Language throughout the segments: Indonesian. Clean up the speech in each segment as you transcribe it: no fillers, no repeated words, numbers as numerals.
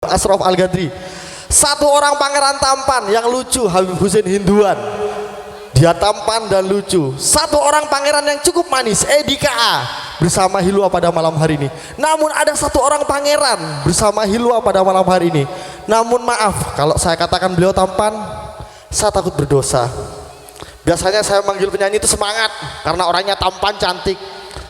Ashraf Al-Ghadri. Satu orang pangeran tampan yang lucu, Habib Hussein Hinduan. Dia tampan dan lucu. Satu orang pangeran yang cukup manis, Edika A, bersama Hilwa pada malam hari ini. Namun ada satu orang pangeran bersama Hilwa pada malam hari ini. Namun maaf kalau saya katakan beliau tampan, saya takut berdosa. Biasanya saya manggil penyanyi itu semangat karena orangnya tampan cantik.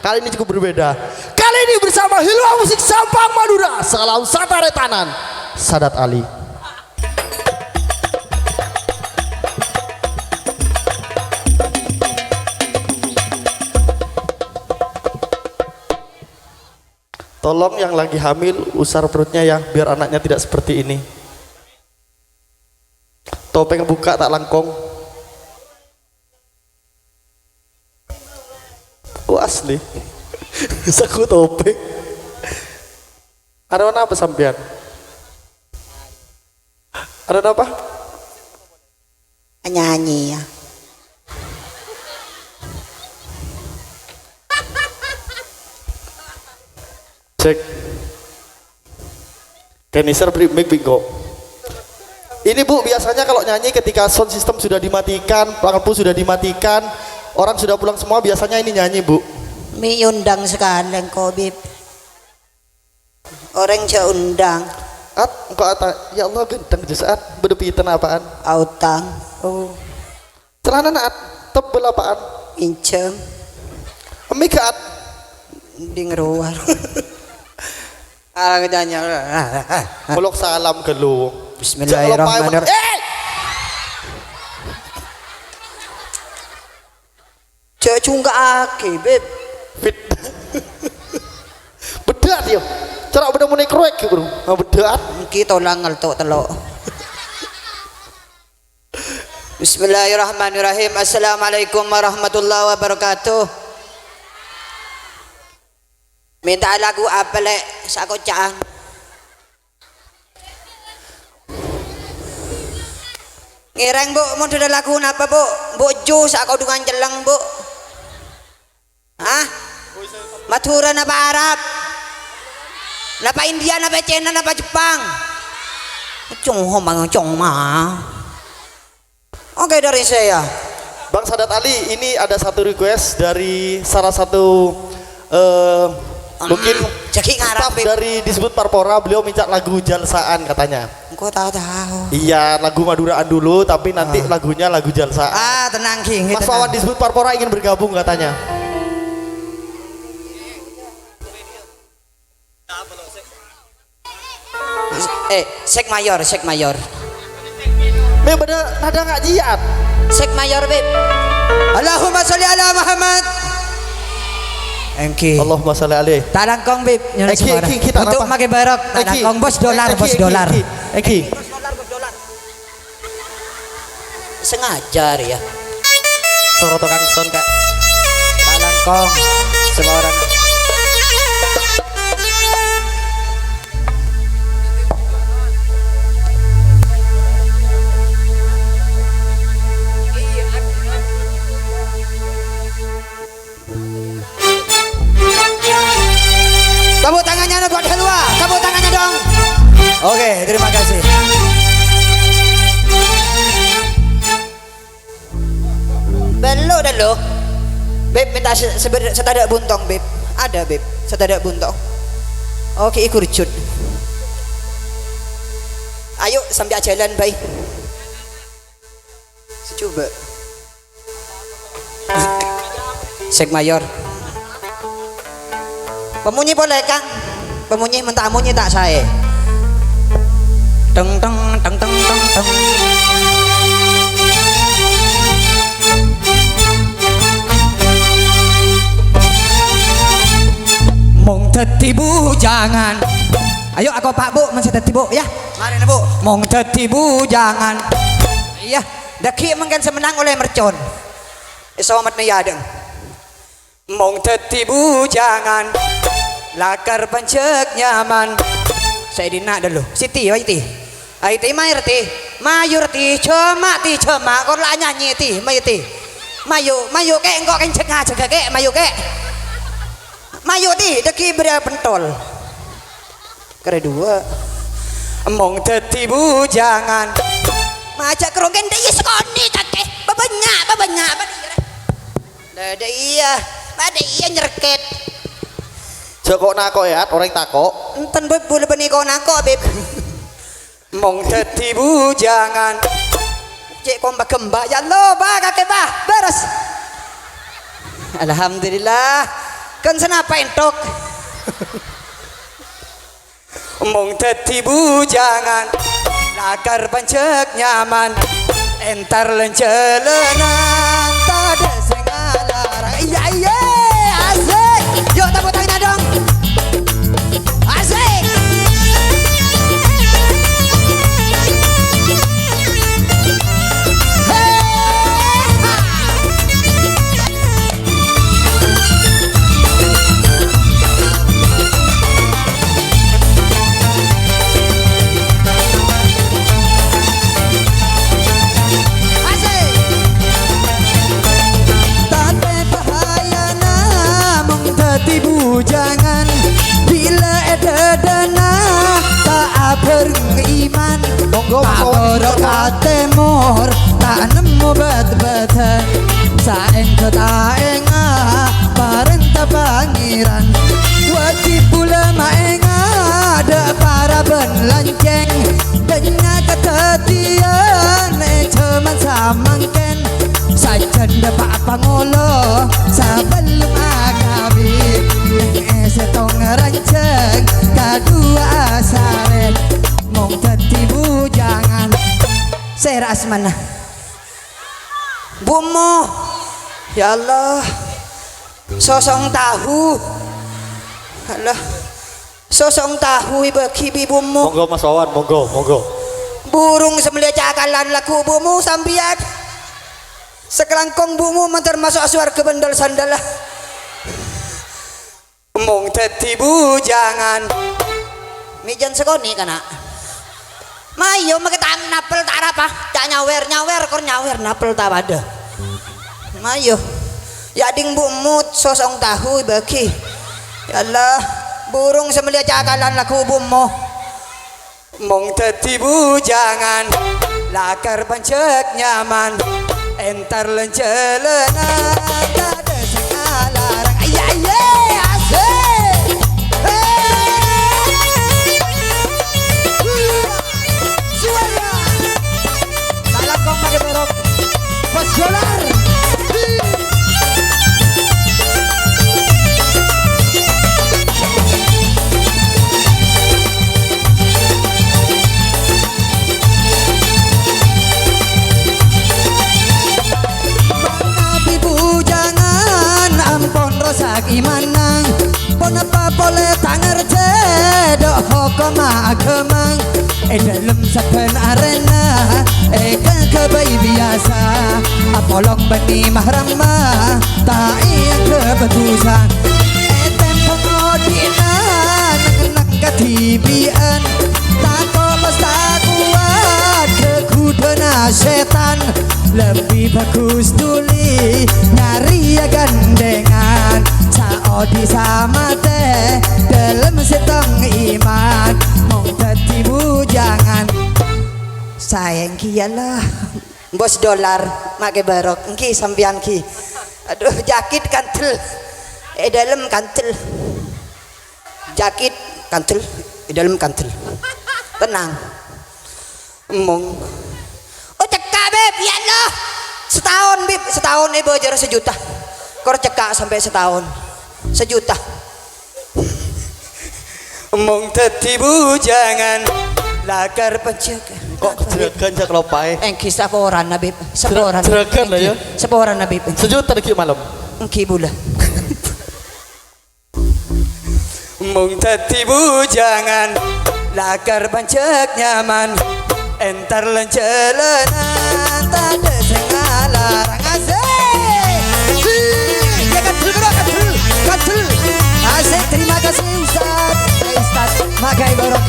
Kali ini cukup berbeda. Kali ini bersama Hilwa Musik Sampang Madura, Salam Satare Tanan, Sadat Ali. Tolong yang lagi hamil usar perutnya ya, biar anaknya tidak seperti ini. Topeng buka tak langkong. Oh asli. Saku topeng. Ada apa sampean? Ada apa? Nyanyi ya. Cek. Keniser beri mic bingo. Ini Bu, biasanya kalau nyanyi ketika sound system sudah dimatikan, lampu sudah dimatikan, orang sudah pulang semua, biasanya ini nyanyi Bu. Mi undang sekali kau Bib. Orang jauh undang. Engkau ya Allah gendeng di saat berdepitan apaan? Autang. Oh. Celana naat tebel apaan? Incem. Emikat. Di ngeruar. Katanya. Peluk salam ke lu. Bismillahirrahmanirrahim. Cek cungka ake Bib. Fit. Bedat dia. Cara udah mulai kroek bro. Bedat. Kita ulang ngeltok telok. Bismillahirrahmanirrahim. Assalamualaikum warahmatullahi wabarakatuh. Minta lagu apa lek sakocaan. Ngireng Bu, mau ada lagu apa Bu? Bojo sak dengan jeleng Bu. Hah? Madura apa Arab? Napa India, napa China, napa Jepang? Cong mah. Oke dari saya. Bang Sadat Ali, ini ada satu request dari salah satu mungkin staff dari disebut Parpora. Beliau minta lagu Jalsaan katanya. Kau tahu. Iya, lagu Maduraan dulu, tapi nanti lagunya lagu Jalsaan. Tenang King. Mas Wawan disebut Parpora ingin bergabung katanya. Sek mayor. Beb, ada nggak jiat? Sek mayor Beb. Allahumma sholli ala Muhammad. Engki. Allahumma sholli alaihi. Talangkong Beb. Kita untuk pakai barok. Talangkong bos dolar. Eki. Sengaja ya. Soroto Kang Son Kak. Talangkong semua orang. Tepuk tangannya buat Hilwa, tepuk tangannya dong. Oke, terima kasih. Bello dah lo. Beb minta setadak buntong Beb. Ada Beb, setadak buntong. Oke, ikut cut. Ayo sambil jalan baik. Coba. Sek mayor. Pemunyi boleh Kang? Pemunyi minta munyi tak saya. Teng. Mong dadi bujangan. Ayo aku Pak Bu, men dadi Bu ya. Mari Bu. Mong dadi bujangan. Iya, daki mengkan semenang oleh mercon. Selamat niyadeng. Mong dadi bujangan. Lakar pancek nyaman. Saya dina dulu. Siti, Aiti mayur ti, cuma kau lah nyanyi ti, mayu kek engkau kenceng aja kek mayu kek. Mayu ti deki beria pentol. Kedua Mong dadi bujangan. Majak kerogen deh sekoni kakek. Babanyak. Ada iya nyerket. Joko nako ya, orang takok. Enten beb boleh beniko nako beb. Mong dadi bujangan. Cek komba kembak ya lo ba kakek ba beres. Alhamdulillah. Kan senapa entok. Mong dadi bujangan. Lakar pancek nyaman. Entar lencelenan tada sing alarang. Iya asik. Yuk tepuk tangannya dong. Asik. Bujangan bila ada dana tak beriman tak berok temur tak nemu bet-betan saeng ketaenga parenta pangeran wajib pula maenga ada para benlanceng denya ketetian cuman samangken sajen dapat pangolo sebelum agabit setong ranceng kedua asaren mong dadi bujangan seras mana bumu ya Allah sosong tahu Allah sosong tahu bagi bibumu Monggo Mas Wawan, monggo. burung sembelih cakalan laku bumu sambian sekelangkong bumu termasuk surga bendel sandalah mong dadi bujangan mijan sekoni kana mayo maketam napel tak apa tak nyawer kor nyawer napel tak ada mayo ya ding bumut sosong tahu bagi ya Allah burung sembelih cakalan laku bumu mong dadi bujangan lakar pancek nyaman entar lencelenan tada sing alarang iya asik suara salam kong pakai berok bos dolar imanang pon apa boleh tanger jedok hukum agemang dalam saben arena kebayi biasa apolong bani mahrama tak yang kebetusan tempo ngodinan nang ketibian tak kolos tak kuat kekudana setan lebih bagus tuli nyari ya gandengan saodi sama teh dalam setong iman mong dadi bujangan sayang kialah bos dolar make barok engki sampean ki aduh jakit kantel dalam kantel jakit kantel dalam kantel tenang mong cekak beb ya Allah setahun ibu ajar 1 juta kor cekak sampai setahun 1 juta mong dadi bujangan lakar penjaga Kok jeragan jak lopai? engki saporan nabib saporan Jeragan lah ya. saporan nabib 1 juta lagi malam. engki bula mong dadi bujangan lakar pancek nyaman entar lencelenan tada sing alarang asik ya kantul asik terima kasih Ustaz makai borok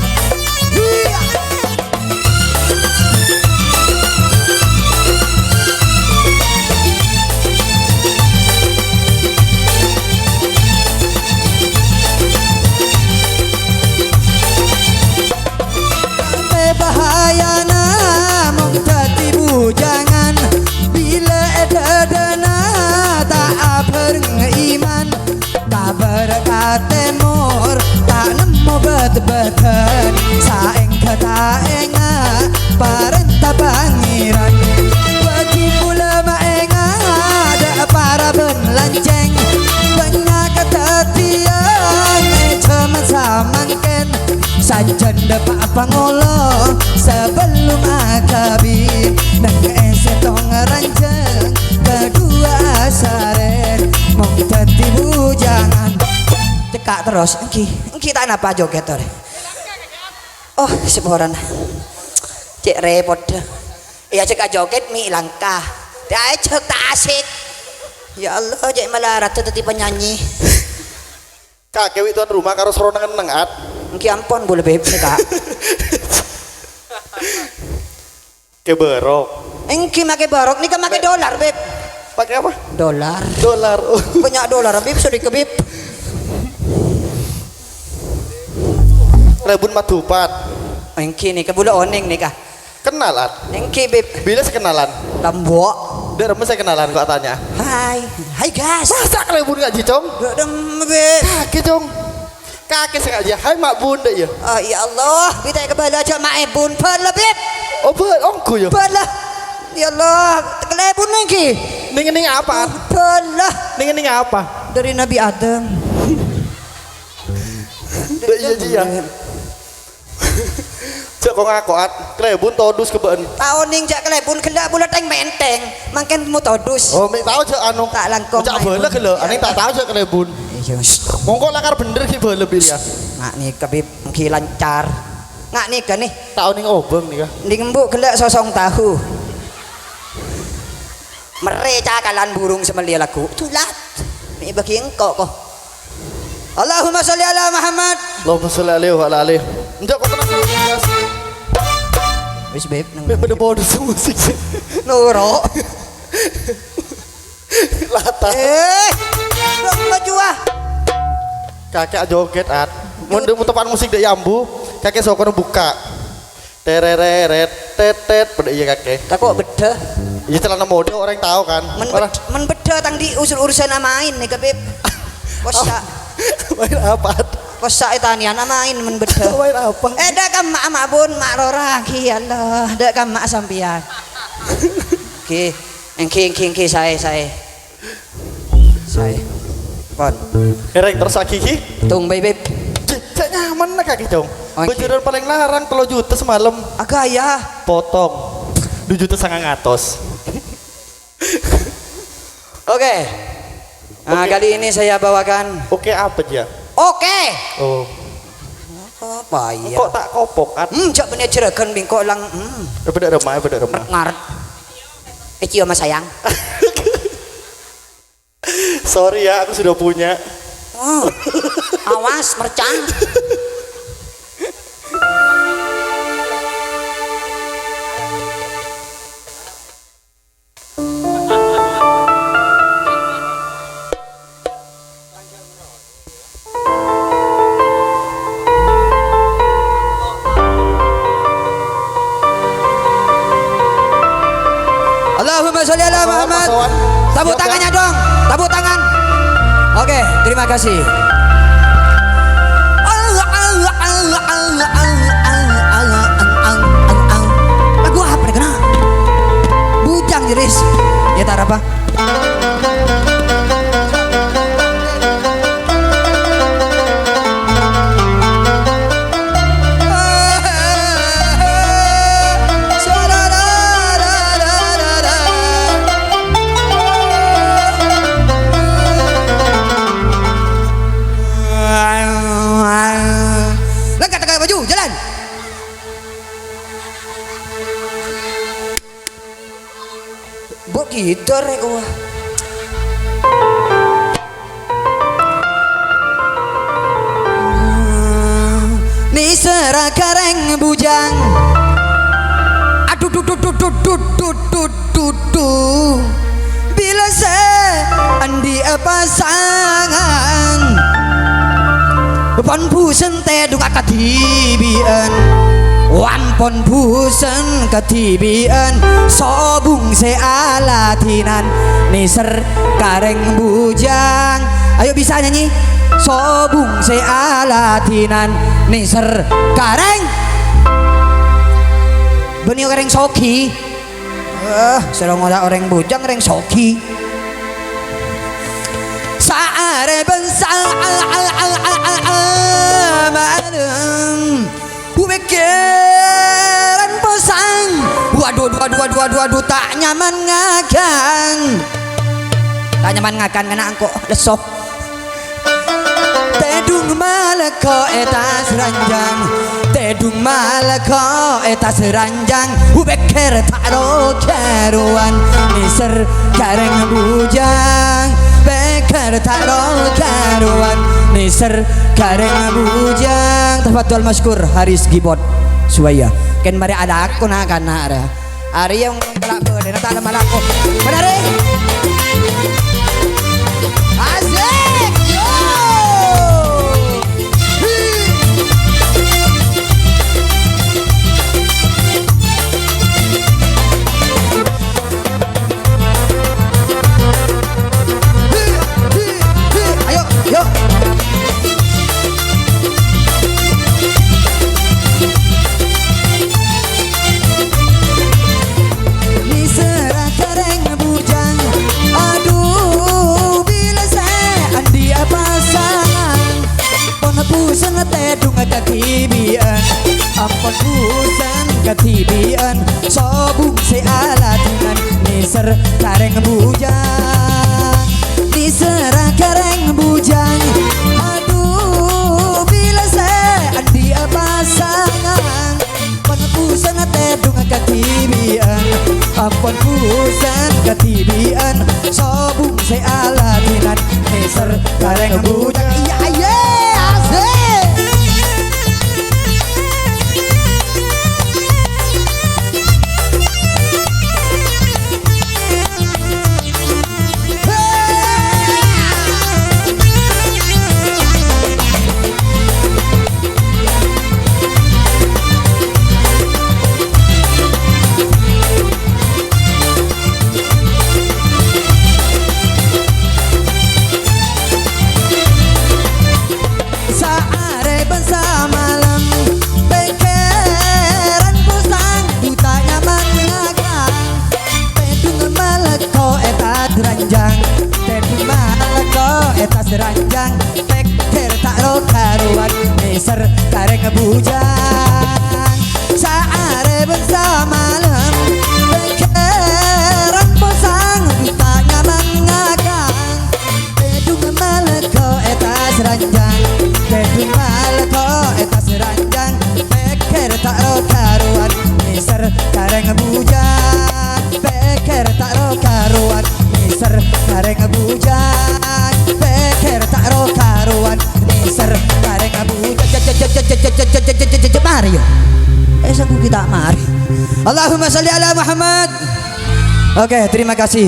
pendepak pangolo sebelum akabin dan keesetong rancang kedua saren mong dadi bujangan cekak terus engki tak napa joget ore oh seporan cek repot iya cekak joget mi langkah dia cek tak asik ya Allah cek melarat tadi penyanyi kakek itu rumah karo seronangan nengat engki ampun boleh beb nih kak keberok engki make barok nih kan make dolar beb pakai apa dolar oh. banyak dolar beb sudah ke beb Rebun Matupat engki nih kebula oning nih kah kenalan engki beb bila sekenalan tambok dia remes saya kenalan kok tanya hai guys masa Rebun nggak jicong dem beb kakek cong kakek sengaja hai mak bun deh ya oh ya Allah kita kebala aja mak ebun pala beb oh ongku ya pala ya Allah kelebun engki ning apa pala ning apa dari Nabi Adam iya iya cek kok ngakoat Rebun todus keben tahun ning jak kelebun kelak bulat teng menteng mangken mu todus oh mik tahu cek anu tak langkong cek bele gelo aning tak tahu cek Rebun mongko lakar bener ki bele ya ngak nih kebib mungkin lancar ngak nih kan nih tahu ning obeng nih kah ning mbuk gelak sosong tahu mereca kalan burung semelia lagu tulat ini bagi engkau kok Allahumma sholli ala Muhammad Allahumma sholli alaihi wa ala alihi enggak kok tenang guys wis beb nang pada bodoh musik nuro lata belum baju ah kakek joget at mundur tepan musik dek yambu kakek sokon buka tereret tetet pada iya kakek tak kok beda iya celana mode orang tahu kan men beda tang di urusan main nih kebib kosa main apa kosa itanian main men beda main apa dak kam mak bun mak rora ki Allah dak kam mak sampian ki engki saya pon ereng terus hakiki tung beb cek nyaman lah kakek dong Oke. bajuran paling larang 3 juta semalam agak ya potong 2 juta sangat ngatos oke nah kali ini saya bawakan oke apa dia oke oh apa ya kok tak kopok at cak bener jeragan bingkok lang beda remah ngaret cio mas sayang sorry ya aku sudah punya awas mercang Allahumma sholli ala Muhammad. Tepuk tangannya dong, tepuk tangan. Oke, terima kasih. Lagu apa nih kena? Bujang jeris. Ya tak apa. Gitar ya gua. Ni serakareng bujang. Aduh bila se andi pasangan pon busen te duka katibian wan pon busen katibian sobung se alatinan niser kareng bujang ayo bisa nyanyi sobung se alatinan niser kareng benio kareng soki serong orang bujang reng soki saare bensal al Pikiran posang. Waduh tak nyaman ngagang. Tak nyaman ngagang kena angkok lesok. Tedung malako etas ranjang. Tedung malako etas ranjang. Ubeker taro karuan. Niser kareng bujang. Beker taro karuan. Niser kareng bujang. Tafadhol maskur Haris Gibot Suwaya. Ken mari ada aku na kana ara. Ari yang telak beudeun tak ada malako. Benare. Asik. Yo. Ayo, yuk. Ni serah kareng bujang. Aduh, bila saya andi pasangan. Pon pusan tedung katibian. Ampun pusan katibian. Sobung se alatinan. Ni serah kareng bujang. Ni serah kareng bujang. Aduh, bila saya andi pasangan. Penebusan tedung katibian. Ampun pusan katibian. Sobung saya alatinan. Ni serah kareng bujang. Iya iya asik. Saare bangsa malam pekeran pusang buta nyaman ngagang. Tedung malako etat ranjang. Tedung malako etas ranjang. Peker tak lo karuan. Niser kareng bujang. Saare bangsa malam pekeran pusang buta nyaman ngagang. Tedung malako etas ranjang. Tedung malako etas ranjang. Peker tak ro karuan. Niser kareng bujang. Peker tak ro karuan. Niser kareng bujang. Peker tak ro karuan. Niser kareng bujang. Mari yo. Saku kita mari. Allahumma sholli ala Muhammad. Oke, terima kasih.